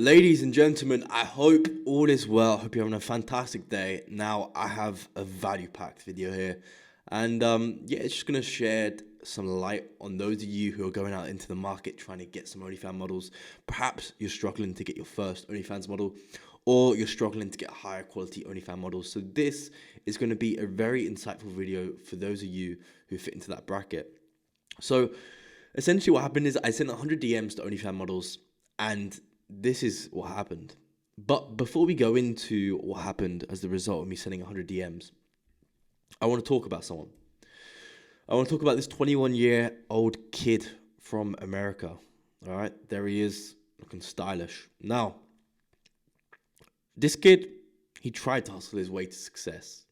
Ladies and gentlemen, I hope all is well. I hope you're having a fantastic day. Now, I have a value-packed video here. And it's just going to shed some light on those of you who are going out into the market trying to get some OnlyFans models. Perhaps you're struggling to get your first OnlyFans model, or you're struggling to get higher quality OnlyFans models. So this is going to be a very insightful video for those of you who fit into that bracket. So essentially what happened is I sent 100 DMs to OnlyFans models, and this is what happened. But before we go into what happened as the result of me sending 100 DMs, I want to talk about someone. I want to talk about this 21-year-old kid from America. All right, there he is, looking stylish. Now, this kid, he tried to hustle his way to success.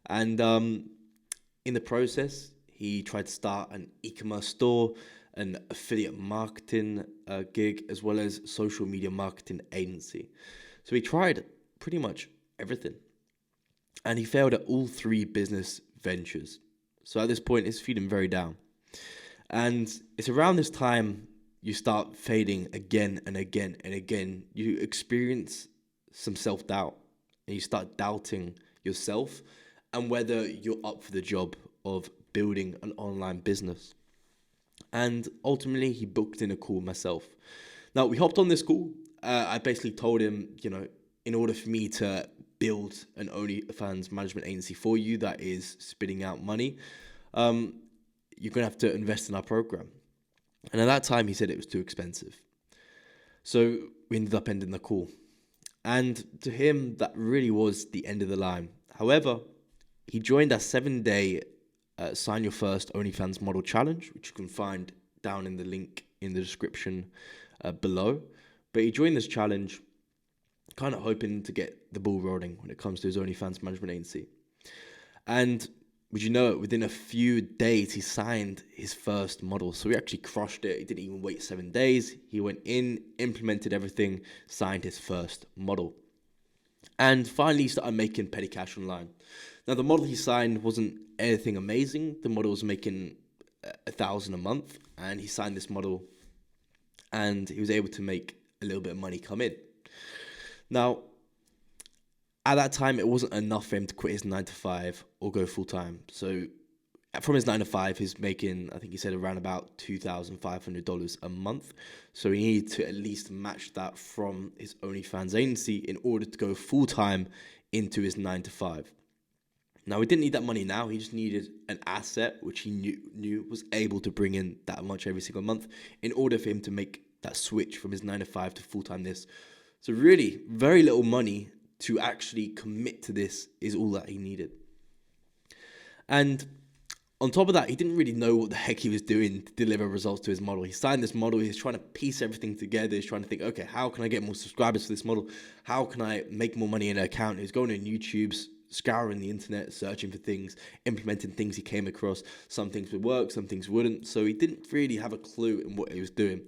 And in the process, he tried to start an e-commerce store, an affiliate marketing gig, as well as social media marketing agency. So he tried pretty much everything. And he failed at all three business ventures. So at this point, it's feeling very down. And it's around this time you start fading again and again and again. You experience some self-doubt, and you start doubting yourself and whether you're up for the job of building an online business. And ultimately, he booked in a call with myself. Now, we hopped on this call. I basically told him, in order for me to build an OnlyFans management agency for you that is spitting out money, you're going to have to invest in our program. And at that time, he said it was too expensive. So we ended up ending the call. And to him, that really was the end of the line. However, he joined our 7-day Sign Your First OnlyFans Model Challenge, which you can find down in the link in the description below. But he joined this challenge kind of hoping to get the ball rolling when it comes to his OnlyFans management agency. And would you know it, within a few days, he signed his first model. So he actually crushed it. He didn't even wait 7 days. He went in, implemented everything, signed his first model. And finally, he started making petty cash online. Now, the model he signed wasn't anything amazing. The model was making $1,000 a month, and he signed this model, and he was able to make a little bit of money come in. Now, at that time, it wasn't enough for him to quit his 9-to-5 or go full-time. So from his 9-to-5, he's making, I think he said, around about $2,500 a month. So he needed to at least match that from his OnlyFans agency in order to go full-time into his 9-to-5. Now, he didn't need that money now. He just needed an asset, which he knew was able to bring in that much every single month in order for him to make that switch from his 9-to-5 to full-time this. So really, very little money to actually commit to this is all that he needed. And on top of that, he didn't really know what the heck he was doing to deliver results to his model. He signed this model. He's trying to piece everything together. He's trying to think, okay, how can I get more subscribers for this model? How can I make more money in an account? He's going on YouTube's, scouring the internet, searching for things, implementing things he came across. Some things would work, some things wouldn't. So he didn't really have a clue in what he was doing.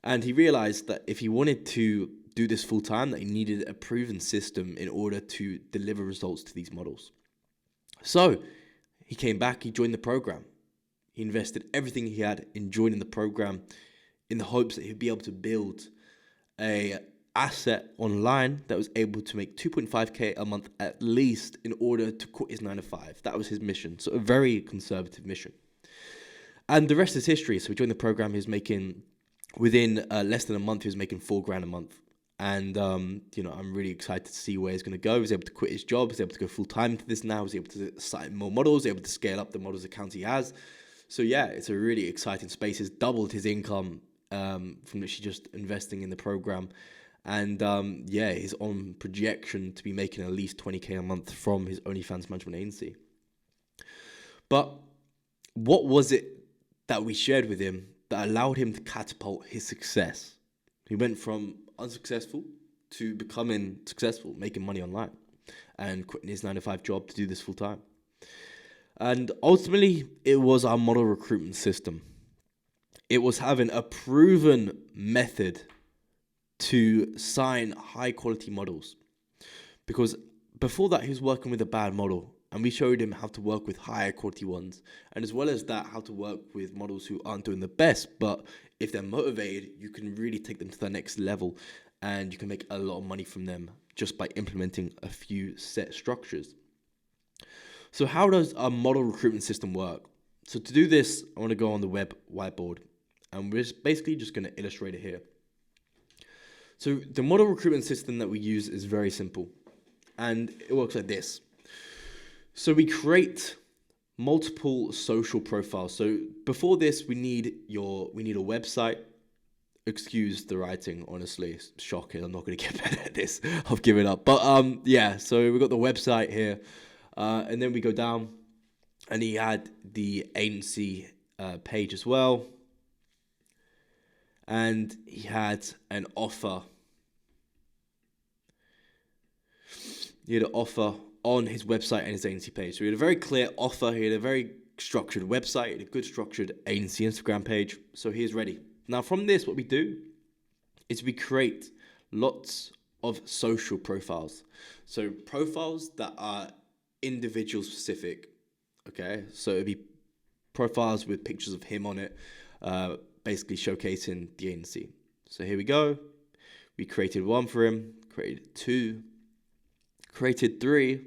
And he realized that if he wanted to do this full time, that he needed a proven system in order to deliver results to these models. So he came back, he joined the program. He invested everything he had in joining the program in the hopes that he'd be able to build a asset online that was able to make 2.5K a month at least in order to quit his 9-to-5. That was his mission. So a very conservative mission. And the rest is history. So he joined the program. He was making, within less than a month, he was making $4,000 a month. And, I'm really excited to see where he's going to go. He's able to quit his job. He's able to go full-time into this now. He's able to sign more models. He's able to scale up the models account he has. So, yeah, it's a really exciting space. He's doubled his income from literally just investing in the program. And, he's on projection to be making at least $20K a month from his OnlyFans management agency. But what was it that we shared with him that allowed him to catapult his success? He went from unsuccessful to becoming successful, making money online and quitting his 9-to-5 job to do this full time. And ultimately, it was our model recruitment system. It was having a proven method to sign high quality models. Because before that, he was working with a bad model, and we showed him how to work with higher quality ones. And as well as that, how to work with models who aren't doing the best, but if they're motivated, you can really take them to the next level and you can make a lot of money from them just by implementing a few set structures. So how does a model recruitment system work? So to do this, I want to go on the web whiteboard, and we're basically just going to illustrate it here. So the model recruitment system that we use is very simple, and it works like this. So we create multiple social profiles. So before this, we need a website. Excuse the writing, honestly, it's shocking. I'm not going to get better at this. I've given up. But yeah, so we've got the website here, and then we go down, and he had the agency page as well, and he had an offer. He had an offer on his website and his agency page. So he had a very clear offer. He had a very structured website. He had a good structured agency Instagram page. So he's ready. Now from this, what we do is we create lots of social profiles. So profiles that are individual specific. Okay, so it'd be profiles with pictures of him on it, basically showcasing the agency. So here we go. We created one for him, created two, created three.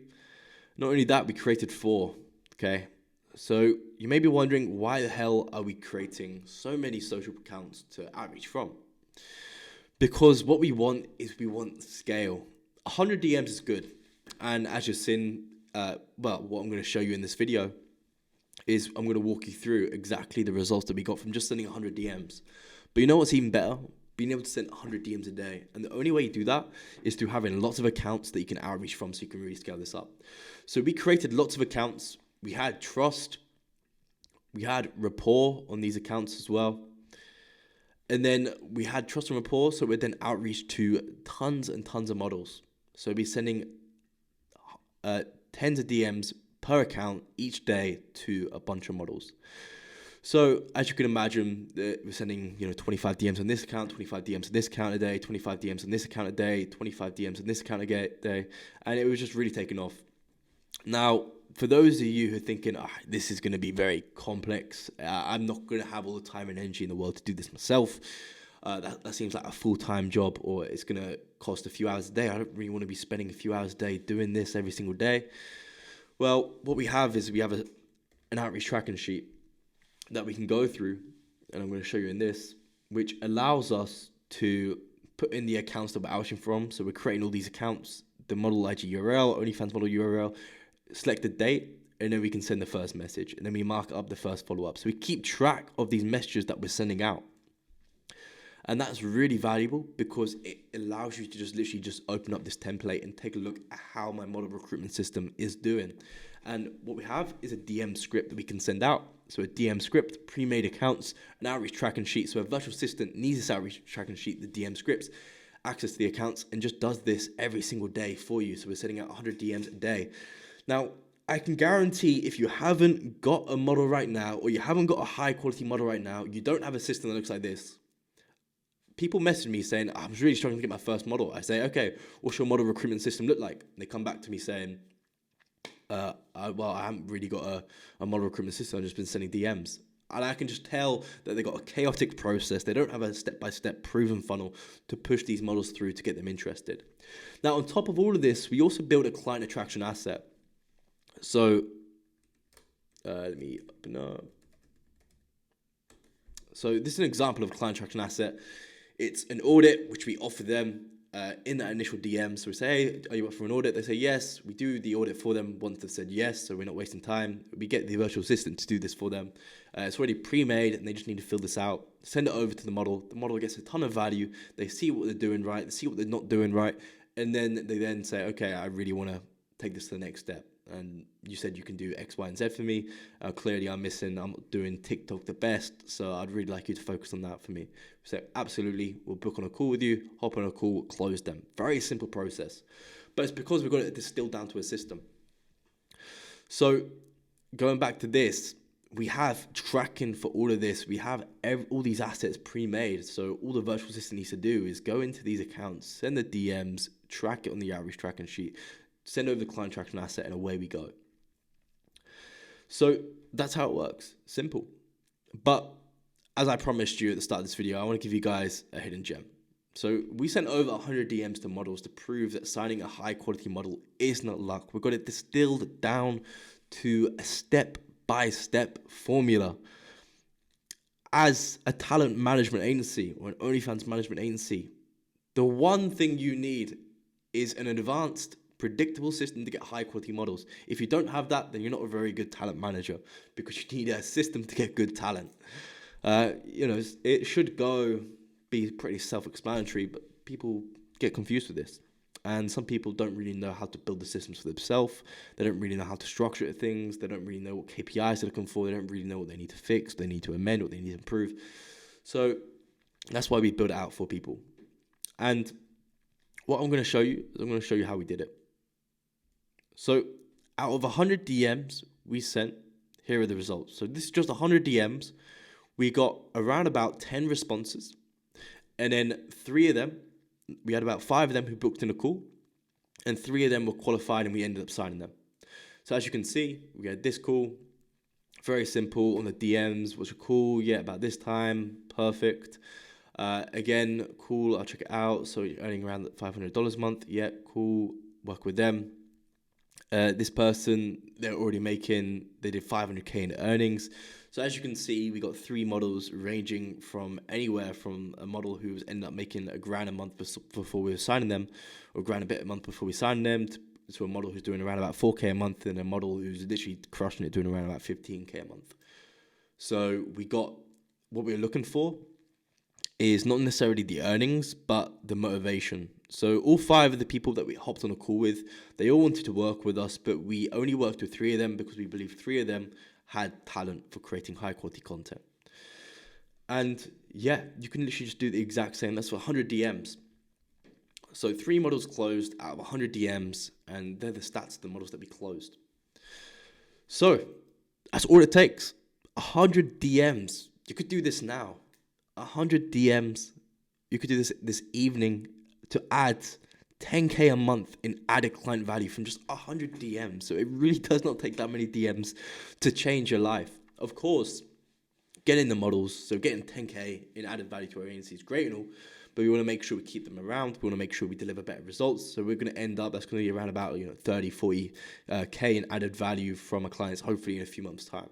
Not only that, we created four. Okay, so you may be wondering, why the hell are we creating so many social accounts to outreach from? Because what we want is we want scale. 100 DMs is good. And as you've seen, what I'm going to show you in this video is I'm going to walk you through exactly the results that we got from just sending 100 DMs. But you know what's even better? Being able to send 100 DMs a day. And the only way you do that is through having lots of accounts that you can outreach from, so you can really scale this up. So we created lots of accounts. We had trust. We had rapport on these accounts as well. And then we had trust and rapport, so we'd then outreach to tons and tons of models. So we'd be sending tens of DMs per account each day to a bunch of models. So as you can imagine, we're sending 25 DMs on this account, 25 DMs on this account a day, 25 DMs on this account a day, 25 DMs on this account a day, and it was just really taking off. Now, for those of you who are thinking, this is going to be very complex, I'm not going to have all the time and energy in the world to do this myself. That seems like a full-time job, or it's going to cost a few hours a day. I don't really want to be spending a few hours a day doing this every single day. Well, what we have is an outreach tracking sheet that we can go through, and I'm going to show you in this, which allows us to put in the accounts that we're outreaching from. So we're creating all these accounts, the model IG URL, OnlyFans model URL, select the date, and then we can send the first message, and then we mark up the first follow-up. So we keep track of these messages that we're sending out. And that's really valuable because it allows you to literally just open up this template and take a look at how my model recruitment system is doing. And what we have is a DM script that we can send out. So a DM script, pre-made accounts, an outreach tracking sheet. So a virtual assistant needs this outreach tracking sheet, the DM scripts, access to the accounts, and just does this every single day for you. So we're sending out 100 DMs a day. Now, I can guarantee if you haven't got a model right now, or you haven't got a high quality model right now, you don't have a system that looks like this. People message me saying, I'm really struggling to get my first model. I say, okay, what's your model recruitment system look like? And they come back to me saying, I haven't really got a model recruitment system. I've just been sending DMs. And I can just tell that they've got a chaotic process. They don't have a step-by-step proven funnel to push these models through to get them interested. Now, on top of all of this, we also build a client attraction asset. So let me open up. So this is an example of a client attraction asset. It's an audit, which we offer them in that initial DM. So we say, hey, are you up for an audit? They say yes. We do the audit for them once they've said yes, so we're not wasting time. We get the virtual assistant to do this for them. It's already pre-made, and they just need to fill this out, send it over to the model. The model gets a ton of value. They see what they're doing right. They see what they're not doing right. And then they then say, okay, I really want to take this to the next step. And you said you can do X, Y, and Z for me. Clearly, I'm not doing TikTok the best, so I'd really like you to focus on that for me. So absolutely, we'll book on a call with you, hop on a call, close them. Very simple process. But it's because we've got it distilled down to a system. So going back to this, we have tracking for all of this. We have all these assets pre-made. So all the virtual assistant needs to do is go into these accounts, send the DMs, track it on the outreach tracking sheet, send over the client tracking asset, and away we go. So that's how it works. Simple. But as I promised you at the start of this video, I want to give you guys a hidden gem. So we sent over 100 DMs to models to prove that signing a high quality model is not luck. We've got it distilled down to a step-by-step formula. As a talent management agency or an OnlyFans management agency, the one thing you need is an advanced, predictable system to get high quality models. If you don't have that, then you're not a very good talent manager, because you need a system to get good talent. It should be pretty self-explanatory, but people get confused with this. And some people don't really know how to build the systems for themselves. They don't really know how to structure things. They don't really know what KPIs they're looking for. They don't really know what they need to fix, what they need to amend, what they need to improve. So that's why we build it out for people. And what I'm going to show you is I'm going to show you how we did it. So out of 100 DMs we sent, here are the results. So this is just 100 DMs. We got around about 10 responses. And then we had about 5 of them who booked in a call, and 3 of them were qualified, and we ended up signing them. So as you can see, we had this call, very simple on the DMs. What's your call? Yeah, about this time, perfect. Again, cool, I'll check it out. So you're earning around $500 a month. Yeah, cool, work with them. This person, they did 500K in earnings. So as you can see, we got 3 models ranging from anywhere from a model who ended up making $1,000 a month before we were signing them, or $1,000 a bit a month before we signed them, to a model who's doing around about 4K a month, and a model who's literally crushing it, doing around about 15K a month. So we got what we were looking for is not necessarily the earnings, but the motivation. So all 5 of the people that we hopped on a call with, they all wanted to work with us, but we only worked with 3 of them because we believe 3 of them had talent for creating high quality content. And yeah, you can literally just do the exact same. That's for 100 DMs. So 3 models closed out of 100 DMs, and they're the stats of the models that we closed. So that's all it takes. 100 DMs. You could do this now. 100 DMs. You could do this evening to add 10K a month in added client value from just 100 DMs. So it really does not take that many DMs to change your life. Of course, getting the models, so getting 10K in added value to our agency is great and all, but we want to make sure we keep them around. We want to make sure we deliver better results. So we're going to end up, that's going to be around about 30, 40K in added value from our clients, hopefully in a few months' time.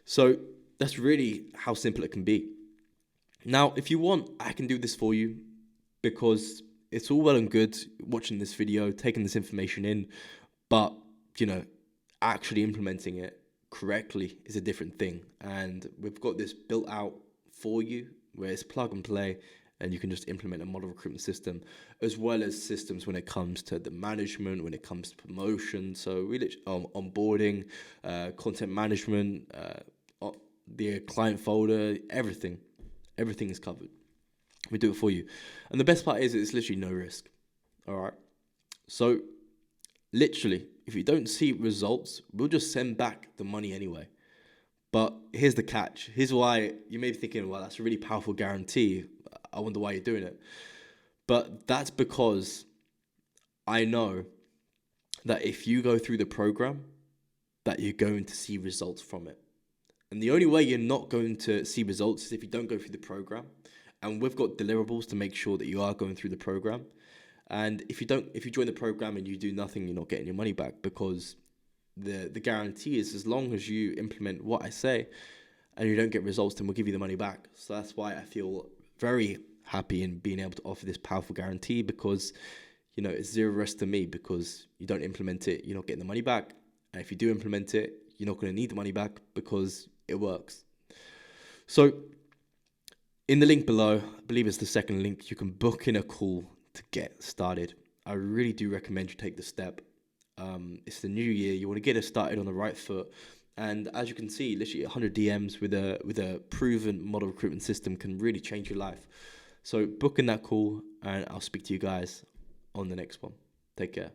So that's really how simple it can be. Now, if you want, I can do this for you, because it's all well and good watching this video, taking this information in, but, actually implementing it correctly is a different thing. And we've got this built out for you, where it's plug and play, and you can just implement a model recruitment system, as well as systems when it comes to the management, when it comes to promotion. So really onboarding, content management, the client folder, everything is covered. We do it for you. And the best part is it's literally no risk. All right. So literally, if you don't see results, we'll just send back the money anyway. But here's the catch. Here's why you may be thinking, well, that's a really powerful guarantee. I wonder why you're doing it. But that's because I know that if you go through the program, that you're going to see results from it. And the only way you're not going to see results is if you don't go through the program. And we've got deliverables to make sure that you are going through the program. And if you join the program and you do nothing, you're not getting your money back, because the guarantee is, as long as you implement what I say and you don't get results, then we'll give you the money back. So that's why I feel very happy in being able to offer this powerful guarantee, because it's zero risk to me, because you don't implement it, you're not getting the money back. And if you do implement it, you're not going to need the money back, because it works. So in the link below, I believe it's the second link, you can book in a call to get started. I really do recommend you take the step. It's the new year. You want to get it started on the right foot. And as you can see, literally 100 DMs with a proven model recruitment system can really change your life. So book in that call, and I'll speak to you guys on the next one. Take care.